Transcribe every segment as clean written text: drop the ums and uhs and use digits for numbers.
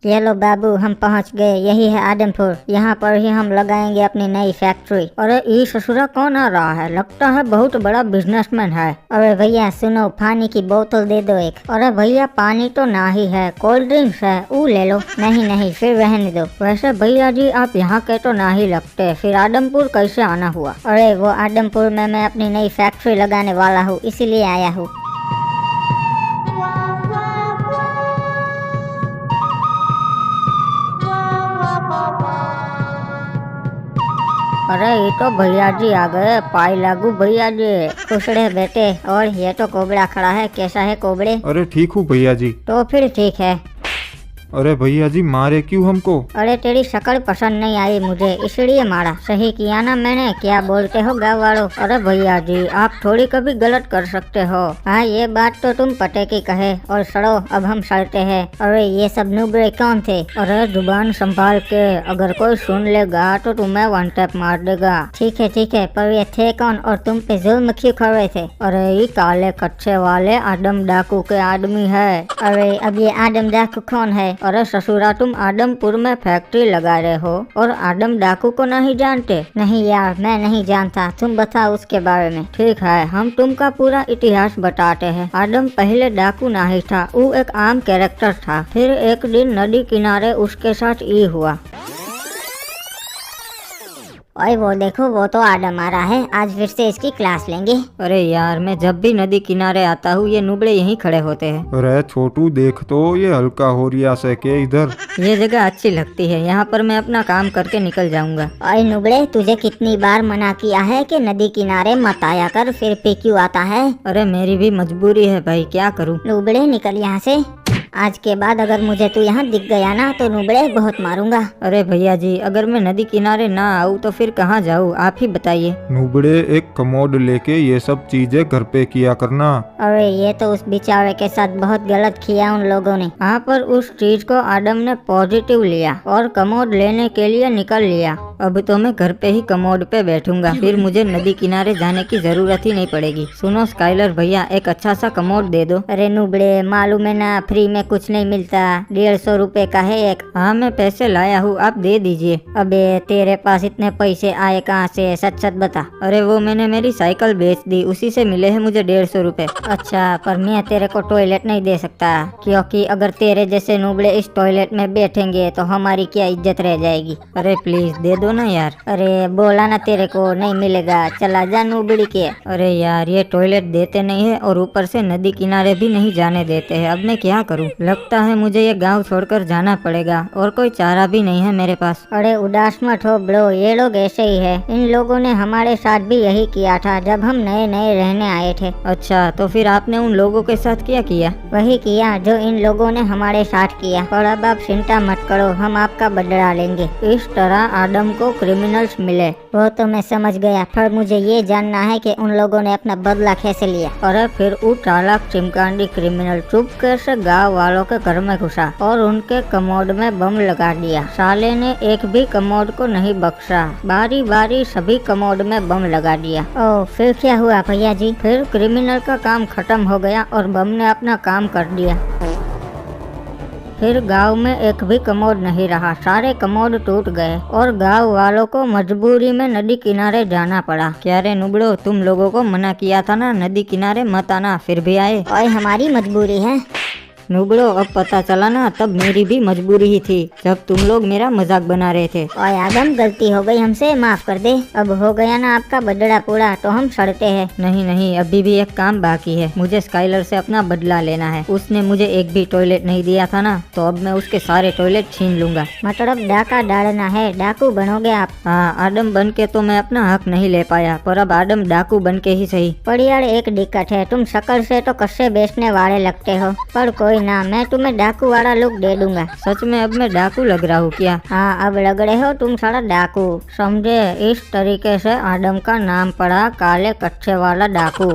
ये लो बाबू, हम पहुंच गए। यही है आदमपुर। यहाँ पर ही हम लगाएंगे अपनी नई फैक्ट्री। अरे ये ससुरा कौन आ रहा है? लगता है बहुत बड़ा बिजनेसमैन है। अरे भैया सुनो, पानी की बोतल दे दो एक। अरे भैया पानी तो ना ही है, कोल्ड ड्रिंक्स है, वो ले लो। नहीं नहीं, फिर रहने दो। वैसे भैया जी आप यहाँ के तो ना ही लगते, फिर आदमपुर कैसे आना हुआ? अरे वो आदमपुर में मैं अपनी नई फैक्ट्री लगाने वाला हूँ, इसीलिए आया हूँ। अरे ये तो भैया जी आ गए। पाई लागू भैया जी। खुश रहे बेटे। और ये तो कोबड़ा खड़ा है। कैसा है कोबड़े? अरे ठीक हूँ भैया जी। तो फिर ठीक है। अरे भैया जी मारे क्यों हमको? अरे तेरी शक्ल पसंद नहीं आई मुझे, इसलिए मारा। सही किया ना मैंने? क्या बोलते हो गाँव वालों? अरे भैया जी आप थोड़ी कभी गलत कर सकते हो। हाँ ये बात तो तुम पते की कहे। और सड़ो अब हम सड़ते हैं। अरे ये सब नुबड़े कौन थे? अरे जुबान संभाल के, अगर कोई सुन लेगा तो तुम्हें वन टैप मार देगा। ठीक है, पर ये थे कौन और तुम पे जुल्म क्यों कर रहे थे? अरे ये काले कच्चे वाले आदम डाकू के आदमी है। अरे अब ये आदम डाकू कौन है? अरे ससुरा तुम आदमपुर में फैक्ट्री लगा रहे हो और आदम डाकू को नहीं जानते? नहीं यार मैं नहीं जानता, तुम बताओ उसके बारे में। ठीक है हम तुमका पूरा इतिहास बताते हैं। आदम पहले डाकू नहीं था, वो एक आम कैरेक्टर था। फिर एक दिन नदी किनारे उसके साथ ये हुआ। ओए वो देखो, वो तो आदम आ रहा है। आज फिर से इसकी क्लास लेंगे। अरे यार मैं जब भी नदी किनारे आता हूँ ये नुबड़े यहीं खड़े होते हैं। अरे छोटू देख तो ये हल्का हो रिया से के इधर। ये जगह अच्छी लगती है, यहाँ पर मैं अपना काम करके निकल जाऊंगा। ओए नुबड़े, तुझे कितनी बार मना किया है कि नदी किनारे मत आया कर, फिर पे क्यों आता है? अरे मेरी भी मजबूरी है भाई, क्या करूँ। नुबड़े निकल यहाँ से। आज के बाद अगर मुझे तू यहाँ दिख गया ना तो नुबड़े बहुत मारूंगा। अरे भैया जी अगर मैं नदी किनारे ना आऊँ तो फिर कहाँ जाऊँ, आप ही बताइए। नुबड़े एक कमोड लेके ये सब चीजें घर पे किया करना। अरे ये तो उस बेचारे के साथ बहुत गलत किया उन लोगों ने। वहाँ पर उस चीज को आदम ने पॉजिटिव लिया और कमोड लेने के लिए निकल लिया। अब तो मैं घर पे ही कमोड पे बैठूंगा, फिर मुझे नदी किनारे जाने की जरूरत ही नहीं पड़ेगी। सुनो स्काइलर भैया, एक अच्छा सा कमोड दे दो। अरे नुबड़े मालूम है ना, फ्री में कुछ नहीं मिलता। 150 रुपए का है एक। हाँ मैं पैसे लाया हूँ, आप दे दीजिए। अबे तेरे पास इतने पैसे आए कहाँ से? सच सच बता। अरे वो मैंने मेरी साइकिल बेच दी, उसी से मिले हैं मुझे 150 रुपए। अच्छा पर मैं तेरे को टॉयलेट नहीं दे सकता, क्योंकि अगर तेरे जैसे नुबड़े इस टॉयलेट में बैठेंगे तो हमारी क्या इज्जत रह जाएगी। अरे प्लीज दे दो ना यार। अरे बोला ना तेरे को नहीं मिलेगा, चला जा नुबड़ी के। अरे यार ये टॉयलेट देते नहीं है और ऊपर से नदी किनारे भी नहीं जाने देते हैं, अब मैं क्या करूं? लगता है मुझे ये गांव छोड़कर जाना पड़ेगा और कोई चारा भी नहीं है मेरे पास। अरे उदास मत हो ब्रो, ये लोग ऐसे ही है। इन लोगों ने हमारे साथ भी यही किया था जब हम नए नए रहने आए थे। अच्छा तो फिर आपने उन लोगों के साथ क्या किया? वही किया जो इन लोगों ने हमारे साथ किया। और अब आप चिंता मत करो, हम आपका बदला लेंगे। इस तरह आदम को क्रिमिनल्स मिले। वो तो मैं समझ गया, पर मुझे ये जानना है कि उन लोगों ने अपना बदला कैसे लिया। अरे फिर वो चालाक चिमकांडी क्रिमिनल चुपके से गाँव वालों के घर में घुसा और उनके कमोड में बम लगा दिया। साले ने एक भी कमोड को नहीं बख्शा, बारी बारी सभी कमोड में बम लगा दिया। ओह फिर क्या हुआ भैया जी? फिर क्रिमिनल का काम खत्म हो गया और बम ने अपना काम कर दिया। फिर गांव में एक भी कमोड नहीं रहा, सारे कमोड टूट गए और गांव वालों को मजबूरी में नदी किनारे जाना पड़ा। क्या रे नुबड़ो, तुम लोगों को मना किया था ना नदी किनारे मत आना, फिर भी आए। और हमारी मजबूरी है। नुबड़ो अब पता चला ना, तब मेरी भी मजबूरी ही थी जब तुम लोग मेरा मजाक बना रहे थे। और आदम गलती हो गई हमसे, माफ कर दे। अब हो गया ना आपका बदला पूरा, तो हम सड़ते हैं। नहीं नहीं, अभी भी एक काम बाकी है। मुझे स्काइलर से अपना बदला लेना है। उसने मुझे एक भी टॉयलेट नहीं दिया था ना, तो अब मैं उसके सारे टॉयलेट छीन लूंगा। मतलब डाका डालना है? डाकू बनोगे आप? हाँ आदम बन के तो मैं अपना हक नहीं ले पाया, पर अब आदम डाकू बन के ही सही। पर यार एक दिक्कत है, तुम शक्ल से तो कस्से बेचने वाले लगते हो, पर कोई ना, मैं तुम्हें डाकू वाला लुक दे दूंगा। सच में अब मैं डाकू लग रहा हूँ क्या? हाँ अब लग रहे हो तुम सारा डाकू, समझे? इस तरीके से आदम का नाम पड़ा काले कच्चे वाला डाकू।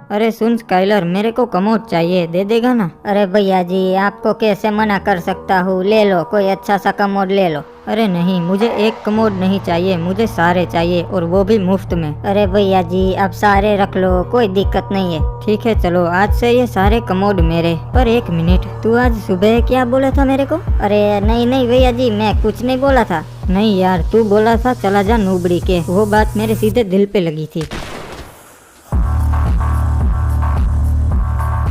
अरे सुन स्काइलर, मेरे को कमोड चाहिए, दे देगा ना? अरे भैया जी, आपको कैसे मना कर सकता हूँ, ले लो, कोई अच्छा सा कमोड ले लो। अरे नहीं, मुझे एक कमोड नहीं चाहिए, मुझे सारे चाहिए, और वो भी मुफ्त में। अरे भैया जी, आप सारे रख लो, कोई दिक्कत नहीं है। ठीक है चलो, आज से ये सारे कमोड मेरे। पर एक मिनट, तू आज सुबह क्या बोला था मेरे को? अरे नहीं नहीं भैया जी, मैं कुछ नहीं बोला था। नहीं यार, तू बोला था चला जा नूबड़ी के, वो बात मेरे सीधे दिल पे लगी थी।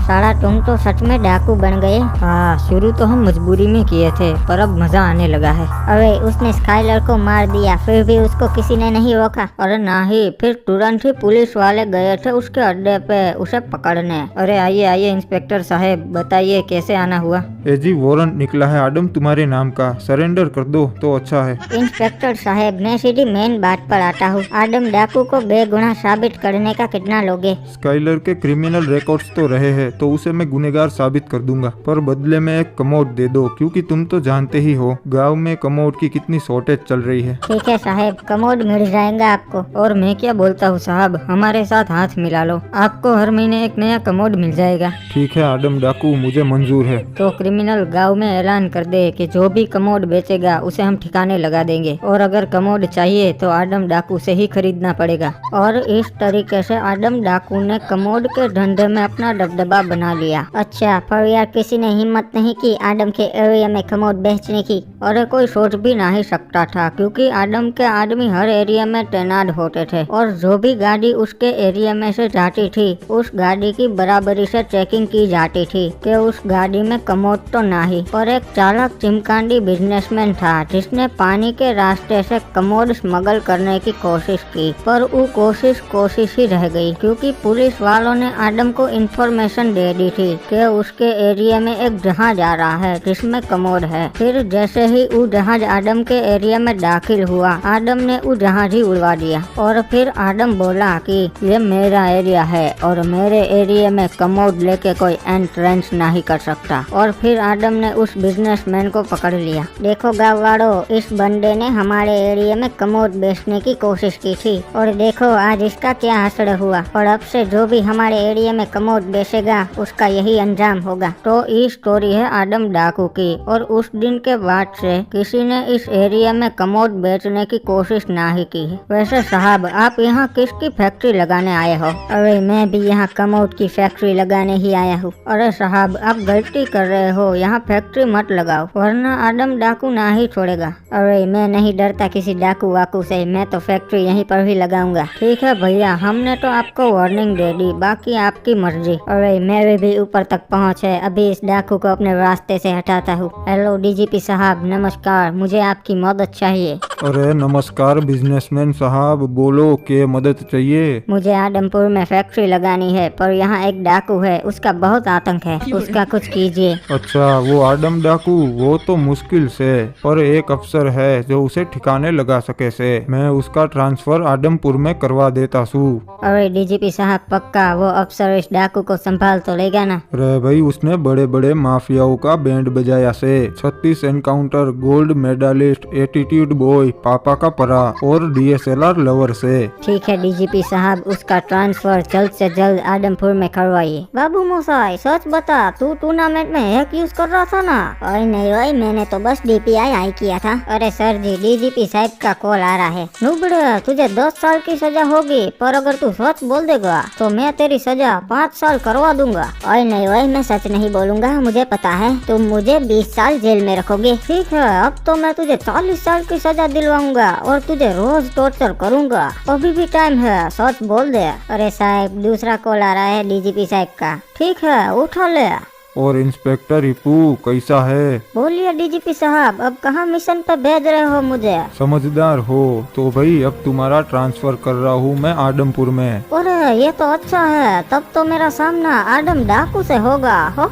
साला तुम तो सच में डाकू बन गए। हाँ, शुरू तो हम मजबूरी में किए थे, पर अब मजा आने लगा है। अरे उसने स्काइलर को मार दिया, फिर भी उसको किसी ने नहीं रोका। अरे नहीं, फिर तुरंत ही पुलिस वाले गए थे उसके अड्डे पे उसे पकड़ने। अरे आइए आइए इंस्पेक्टर साहब, बताइए कैसे आना हुआ? जी वारंट निकला है आडम तुम्हारे नाम का, सरेंडर कर दो तो अच्छा है। इंस्पेक्टर साहब, मैं सीधी मेन बात पर आता हूँ। आडम डाकू को बेगुनाह साबित करने का कितना लोगे? स्काइलर के क्रिमिनल रिकॉर्ड्स तो रहे हैं, तो उसे मैं गुनहगार साबित कर दूंगा, पर बदले में एक कमोड दे दो, क्योंकि तुम तो जानते ही हो गांव में कमोड की कितनी शॉर्टेज चल रही है। ठीक है साहब, कमोड मिल जाएगा आपको। और मैं क्या बोलता हूँ साहब, हमारे साथ हाथ मिला लो, आपको हर महीने एक नया कमोड मिल जाएगा। ठीक है आडम डाकू, मुझे मंजूर है। तो क्रिमिनल गांव में ऐलान कर दे कि जो भी कमोड बेचेगा उसे हम ठिकाने लगा देंगे, और अगर कमोड चाहिए तो आडम डाकू से ही खरीदना पड़ेगा। और इस तरीके से आडम डाकू ने कमोड के धंधे में अपना दबदबा बना लिया। अच्छा, पर यार किसी ने हिम्मत नहीं की आडम के एरिया में कमोड बेचने की। अरे कोई सोच भी नहीं सकता था, क्योंकि आडम के आदमी हर एरिया में तैनात होते थे, और जो भी गाड़ी उसके एरिया में से जाती थी उस गाड़ी की बराबरी से चेकिंग की जाती थी कि उस गाड़ी में कमोड तो नहीं। और एक चालाक चिमकांडी बिजनेसमैन था जिसने पानी के रास्ते से कमोड स्मगल करने की कोशिश की, पर वो कोशिश ही रह गई, क्योंकि पुलिस वालों ने आडम को इंफॉर्मेशन दे दी थी कि उसके एरिया में एक जहाज आ रहा है जिसमें कमोड है। फिर जैसे ही वो जहाज आडम के एरिया में दाखिल हुआ, आडम ने वो जहाज ही उड़वा दिया। और फिर आडम बोला कि ये मेरा एरिया है और मेरे एरिया में कमोड लेके कोई एंट्रेंस नहीं कर सकता। और फिर आडम ने उस बिजनेसमैन को पकड़ लिया। देखो गाँव वालों, इस बंदे ने हमारे एरिया में कमोड बेचने की कोशिश की थी, और देखो आज इसका क्या असर हुआ। और अब से जो भी हमारे एरिया में कमोड बेचेगा उसका यही अंजाम होगा। तो ये स्टोरी है आडम डाकू की, और उस दिन के बाद से किसी ने इस एरिया में कमोड बेचने की कोशिश नहीं की है। वैसे साहब, आप यहाँ किसकी फैक्ट्री लगाने आए हो? अरे मैं भी यहाँ कमोड की फैक्ट्री लगाने ही आया हूँ। अरे साहब, आप गलती कर रहे हो, यहाँ फैक्ट्री मत लगाओ, वरना आडम डाकू ना ही छोड़ेगा। अरे मैं नहीं डरता किसी डाकू वाकू से, मैं तो फैक्ट्री यहीं पर ही लगाऊंगा। ठीक है भैया, हमने तो आपको वार्निंग दे दी, बाकी आपकी मर्जी। अरे मेरे भी ऊपर तक पहुँच है, अभी इस डाकू को अपने रास्ते से हटाता हूँ। हेलो डीजीपी साहब, नमस्कार, मुझे आपकी मदद चाहिए। अरे नमस्कार बिजनेसमैन साहब, बोलो क्या मदद चाहिए? मुझे आदमपुर में फैक्ट्री लगानी है, पर यहाँ एक डाकू है, उसका बहुत आतंक है, उसका कुछ कीजिए। अच्छा, वो आडम डाकू, वो तो मुश्किल से, पर एक अफसर है जो उसे ठिकाने लगा सके से। मैं उसका ट्रांसफर आडमपुर में करवा देता हूँ। अरे डीजीपी साहब, पक्का वो अफसर इस डाकू को संभाल तो लेगा ना? रे भाई, उसने बड़े बड़े माफियाओं का बैंड बजाया से, 36 encounter, gold medallist, attitude boy, पापा का परा और DSLR लवर से। ठीक है डीजीपी साहब, उसका ट्रांसफर जल्द से जल्द आदमपुर में करवाइए। बाबू मोसाई, सच बता, तू टूर्नामेंट में हैक यूज कर रहा था ना? ओए नहीं ओए, मैंने तो बस DPI आई किया था। अरे सर जी, डीजीपी साहब का कॉल आ रहा है। नुबड़े, तुझे 10 साल की सजा होगी, पर अगर तू सच बोल देगा तो मैं तेरी सजा 5 साल करवा दूंगा। ओए नहीं ओए, मैं सच नहीं बोलूंगा, मुझे पता है तुम मुझे 20 साल जेल में रखोगे। ठीक है, अब तो मैं तुझे 40 साल की सजा दिलवाऊंगा और तुझे रोज टॉर्चर करूंगा। अभी भी टाइम है, सच बोल दे। अरे साहब, दूसरा कॉल आ रहा है डीजीपी साहब का। ठीक है, उठा ले। और इंस्पेक्टर रिपू कैसा है? बोलिए डीजीपी साहब, अब कहाँ मिशन पे भेज रहे हो मुझे? समझदार हो तो भाई, अब तुम्हारा ट्रांसफर कर रहा हूँ मैं आडमपुर में। अरे ये तो अच्छा है, तब तो मेरा सामना आडम डाकू से होगा। हो।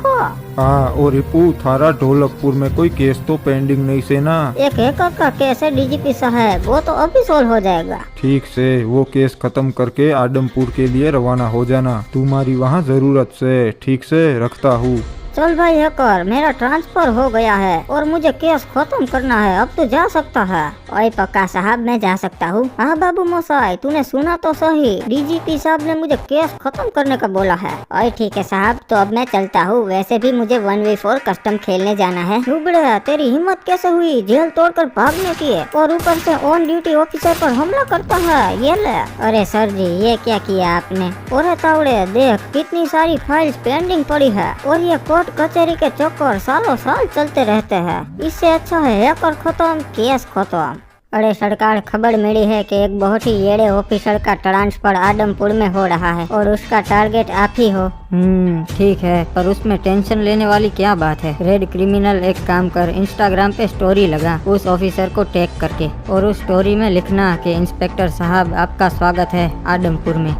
हाँ, और रिपू, थारा ढोलकपुर में कोई केस तो पेंडिंग नहीं से ना? एक हैकर का केस है डीजीपी साहब, वो तो अभी सोल्व हो जाएगा। ठीक से वो केस खत्म करके आडमपुर के लिए रवाना हो जाना, तुम्हारी वहाँ जरूरत से। ठीक से, रखता हूँ। चल भाई हैकर, मेरा ट्रांसफर हो गया है और मुझे केस खत्म करना है, अब तो जा सकता है। ओए पक्का साहब, मैं जा सकता हूँ? हाँ बाबू मोसाई, तूने सुना तो सही, डीजीपी साहब ने मुझे केस खत्म करने का बोला है। ओए ठीक है साहब, तो अब मैं चलता हूँ। वैसे भी मुझे 1v4 कस्टम खेलने जाना है। लुबड़े, तेरी हिम्मत कैसे हुई जेल तोड़कर भागने की, और ऊपर से ऑन ड्यूटी ऑफिसर पर हमला करता है, ये ले। अरे सर जी, ये क्या किया आपने? और तावड़े देख, कितनी सारी फाइल्स पेंडिंग पड़ी है और ये कोर्ट कचहरी के चक्कर सालों साल चलते रहते हैं। इससे अच्छा है हैकर खत्म, केस खत्म। अरे सरकार, खबर मिली है कि एक बहुत ही येड़े ऑफिसर का ट्रांसफर आदमपुर में हो रहा है और उसका टारगेट आप ही हो। ठीक है, पर उसमें टेंशन लेने वाली क्या बात है। रेड क्रिमिनल, एक काम कर, इंस्टाग्राम पे स्टोरी लगा उस ऑफिसर को टैग करके, और उस स्टोरी में लिखना कि इंस्पेक्टर साहब आपका स्वागत है आदमपुर में।